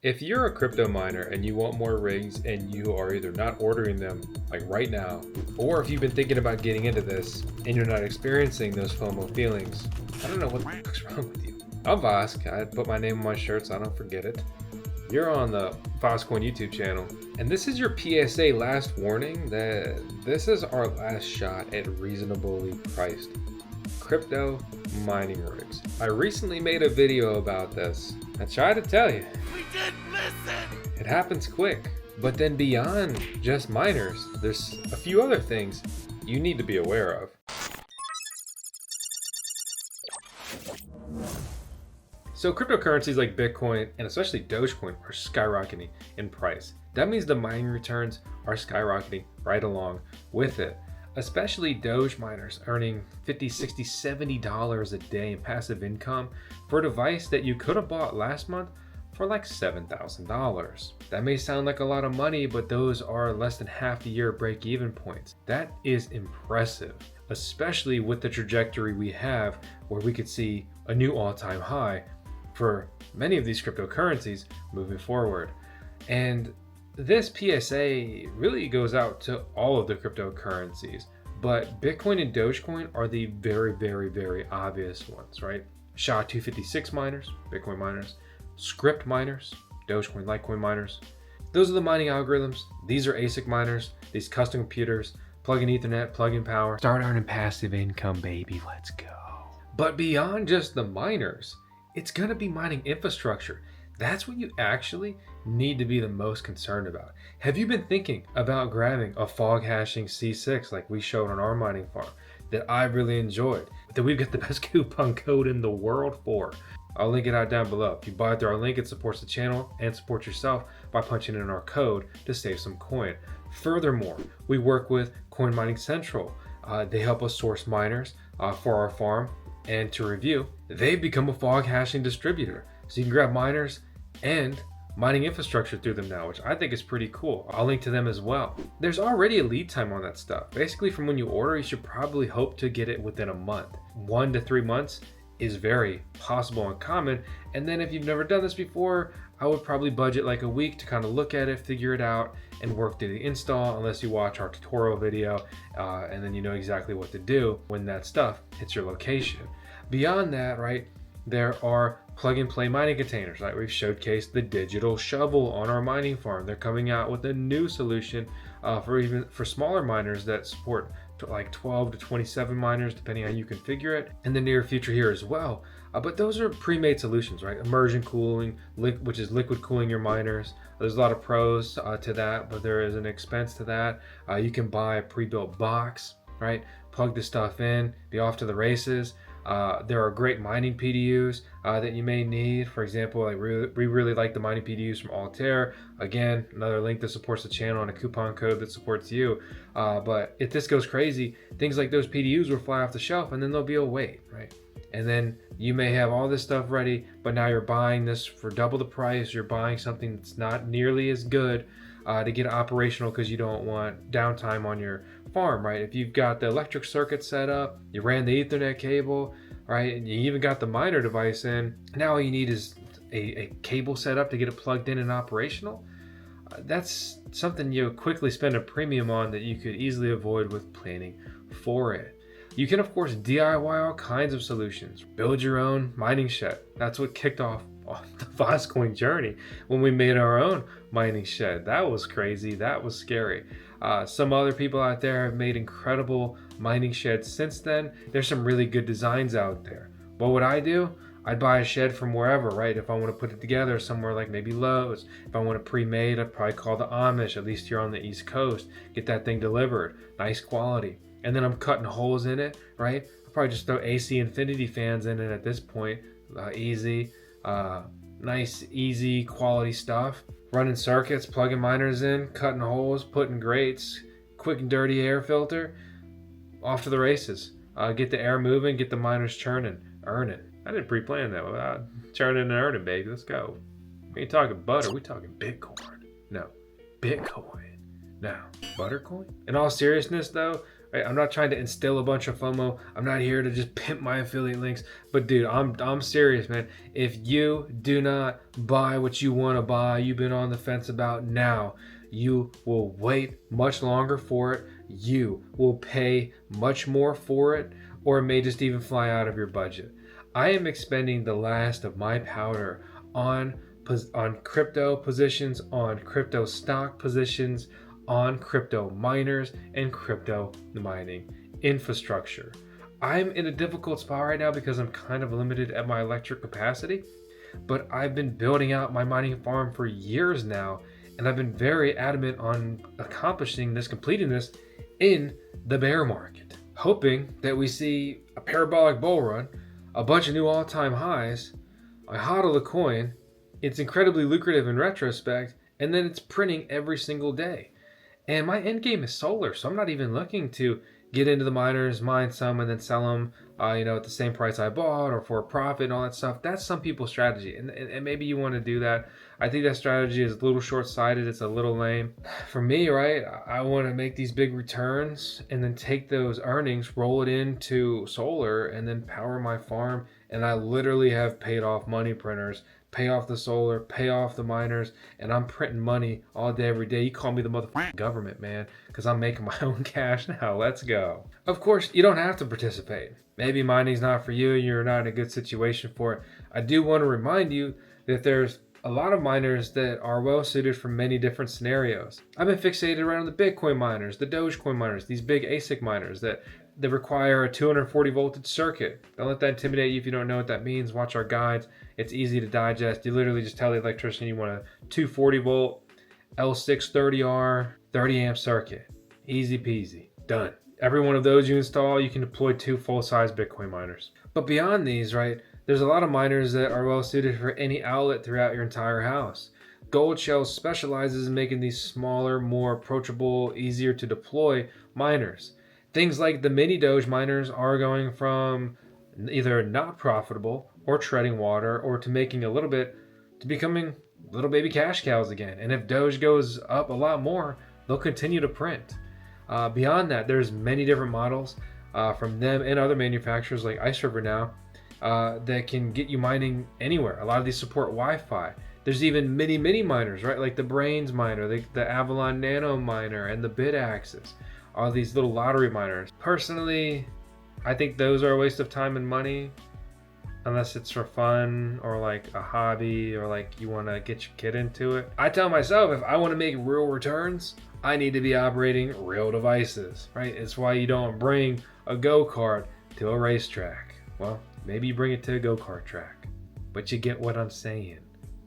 If you're a crypto miner and you want more rigs and you are either not ordering them like right now, or if you've been thinking about getting into this and you're not experiencing those FOMO feelings, I don't know what's wrong with you. I'm Vosk. I put my name on my shirt so I don't forget it. You're on the VoskCoin YouTube channel, and this is your PSA last warning that this is our last shot at reasonably priced crypto mining rigs. I recently made a video about this. I tried to tell you. We didn't listen! It happens quick. But then beyond just miners, there's a few other things you need to be aware of. So cryptocurrencies like Bitcoin and especially Dogecoin are skyrocketing in price. That means the mining returns are skyrocketing right along with it. Especially Doge miners earning $50, $60, $70 a day in passive income for a device that you could have bought last month for like $7,000. That may sound like a lot of money, but those are less than half a year break-even points. That is impressive, especially with the trajectory we have where we could see a new all-time high for many of these cryptocurrencies moving forward. And this PSA really goes out to all of the cryptocurrencies, but Bitcoin and Dogecoin are the very, very, very obvious ones, right? SHA-256 miners, Bitcoin miners, script miners, Dogecoin, Litecoin miners. Those are the mining algorithms. These are ASIC miners, these custom computers, plug in Ethernet, plug in power. Start earning passive income, baby, let's go. But beyond just the miners, it's gonna be mining infrastructure. That's what you actually need to be the most concerned about. Have you been thinking about grabbing a FogHashing C6 like we showed on our mining farm that I really enjoyed, that we've got the best coupon code in the world for? I'll link it out down below. If you buy it through our link, it supports the channel and supports yourself by punching in our code to save some coin. Furthermore, we work with Coin Mining Central. They help us source miners for our farm, and to review, they've become a FogHashing distributor. So you can grab miners and mining infrastructure through them now, which I think is pretty cool. I'll link to them as well. There's already a lead time on that stuff. Basically, from when you order, you should probably hope to get it within a month. 1 to 3 months is very possible and common. And then if you've never done this before, I would probably budget like a week to kind of look at it, figure it out, and work through the install, unless you watch our tutorial video, and then you know exactly what to do when that stuff hits your location. Beyond that, right, there are plug and play mining containers. Like we've showcased the digital shovel on our mining farm. They're coming out with a new solution for smaller miners that support like 12 to 27 miners, depending on how you configure it, in the near future here as well. But those are pre-made solutions, right? Immersion cooling, which is liquid cooling your miners. There's a lot of pros to that, but there is an expense to that. You can buy a pre-built box, right? Plug the stuff in, be off to the races. There are great mining PDUs that you may need. For example, we really like the mining PDUs from Altair. Again, another link that supports the channel and a coupon code that supports you. But if this goes crazy, things like those PDUs will fly off the shelf and then there'll be a wait, right? And then you may have all this stuff ready, but now you're buying this for double the price. You're buying something that's not nearly as good to get operational because you don't want downtime on your farm, right? If you've got the electric circuit set up, you ran the Ethernet cable, right? And you even got the miner device in. Now all you need is a cable set up to get it plugged in and operational. That's something you quickly spend a premium on that you could easily avoid with planning for it. You can, of course, DIY all kinds of solutions. Build your own mining shed. That's what kicked off the VoskCoin journey when we made our own mining shed. That was crazy. That was scary. Some other people out there have made incredible mining sheds since then. There's some really good designs out there. What would I do? I'd buy a shed from wherever, right? If I want to put it together somewhere like maybe Lowe's. If I want it pre-made, I'd probably call the Amish, at least here on the East Coast. Get that thing delivered. Nice quality. And then I'm cutting holes in it, right? I'll probably just throw AC infinity fans in it at this point. Easy. Nice, easy, quality stuff. Running circuits, plugging miners in, cutting holes, putting grates, quick and dirty air filter. Off to the races. Get the air moving, get the miners churning, earning. I didn't pre-plan that. Without churning and earning, baby. Let's go. We ain't talking butter, we talking Bitcoin. No, Bitcoin. Now, Buttercoin? In all seriousness though, right? I'm not trying to instill a bunch of FOMO. I'm not here to just pimp my affiliate links. But dude, I'm serious, man. If you do not buy what you want to buy, you've been on the fence about now, you will wait much longer for it. You will pay much more for it, or it may just even fly out of your budget. I am expending the last of my powder on crypto positions, on crypto stock positions, on crypto miners, and crypto mining infrastructure. I'm in a difficult spot right now because I'm kind of limited at my electric capacity, but I've been building out my mining farm for years now, and I've been very adamant on completing this in the bear market, hoping that we see a parabolic bull run, a bunch of new all-time highs. I hodl the coin, it's incredibly lucrative in retrospect, and then it's printing every single day. And my end game is solar, so I'm not even looking to get into the miners, mine some, and then sell them, at the same price I bought or for a profit and all that stuff. That's some people's strategy, and maybe you want to do that. I think that strategy is a little short-sighted. It's a little lame. For me, right, I want to make these big returns and then take those earnings, roll it into solar, and then power my farm. And I literally have paid off money printers, pay off the solar, pay off the miners, and I'm printing money all day, every day. You call me the motherfucking government, man, because I'm making my own cash now. Let's go. Of course, you don't have to participate. Maybe mining's not for you, you're not in a good situation for it. I do want to remind you that there's a lot of miners that are well suited for many different scenarios. I've been fixated around the Bitcoin miners, the Dogecoin miners, these big ASIC miners that require a 240 voltage circuit. Don't let that intimidate you if you don't know what that means. Watch our guides. It's easy to digest. You literally just tell the electrician you want a 240 volt L630R 30 amp circuit. Easy peasy. Done. Every one of those you install, you can deploy 2 full-size Bitcoin miners. But beyond these, right, there's a lot of miners that are well suited for any outlet throughout your entire house. Gold Shell specializes in making these smaller, more approachable, easier to deploy miners. Things like the mini Doge miners are going from either not profitable or treading water or to making a little bit to becoming little baby cash cows again. And if Doge goes up a lot more, they'll continue to print. Beyond that, there's many different models from them and other manufacturers like Ice River now that can get you mining anywhere. A lot of these support Wi-Fi. There's even mini miners, right? Like the Brains miner, the Avalon Nano miner, and the BitAxes. All these little lottery miners. Personally, I think those are a waste of time and money unless it's for fun or like a hobby or like you want to get your kid into it. I tell myself if I want to make real returns, I need to be operating real devices, right? It's why you don't bring a go-kart to a racetrack. Well, maybe you bring it to a go-kart track, but you get what I'm saying,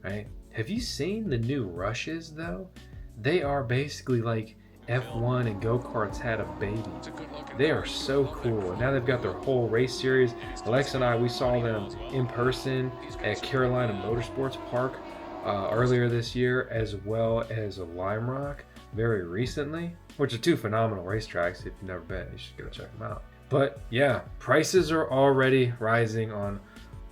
right? Have you seen the new Rushes though? They are basically like F1 and go-karts had a baby. They are so cool. And now they've got their whole race series. Alexa and I, we saw them in person at Carolina Motorsports Park earlier this year, as well as Lime Rock very recently, which are 2 phenomenal racetracks. If you've never been, you should go check them out. But yeah, prices are already rising on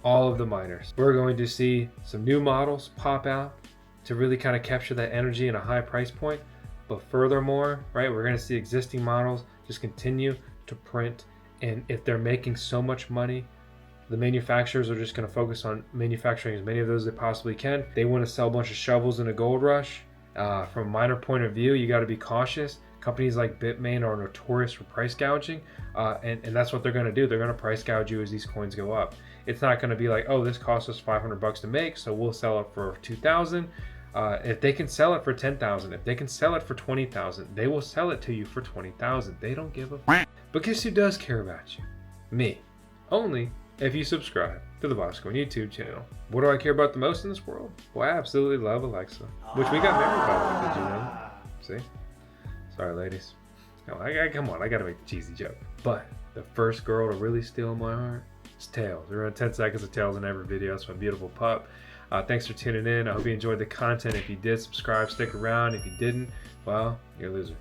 all of the miners. We're going to see some new models pop out to really kind of capture that energy in a high price point. But furthermore, right, we're going to see existing models just continue to print. And if they're making so much money, the manufacturers are just going to focus on manufacturing as many of those as they possibly can. They want to sell a bunch of shovels in a gold rush. From a miner point of view, you got to be cautious. Companies like Bitmain are notorious for price gouging, and that's what they're going to do. They're going to price gouge you as these coins go up. It's not going to be like, oh, this cost us $500 to make, so we'll sell it for $2,000. If they can sell it for $10,000, if they can sell it for $20,000, they will sell it to you for $20,000. They don't give a f***. But guess who does care about you? Me. Only if you subscribe to the VoskCoin YouTube channel. What do I care about the most in this world? Well, I absolutely love Alexa, which we got married by the way, did you know? See? Sorry, ladies. No, come on, I gotta make a cheesy joke. But the first girl to really steal my heart is Tails. Around 10 seconds of Tails in every video. It's my beautiful pup. Thanks for tuning in. I hope you enjoyed the content. If you did, subscribe, stick around. If you didn't, well, you're a loser.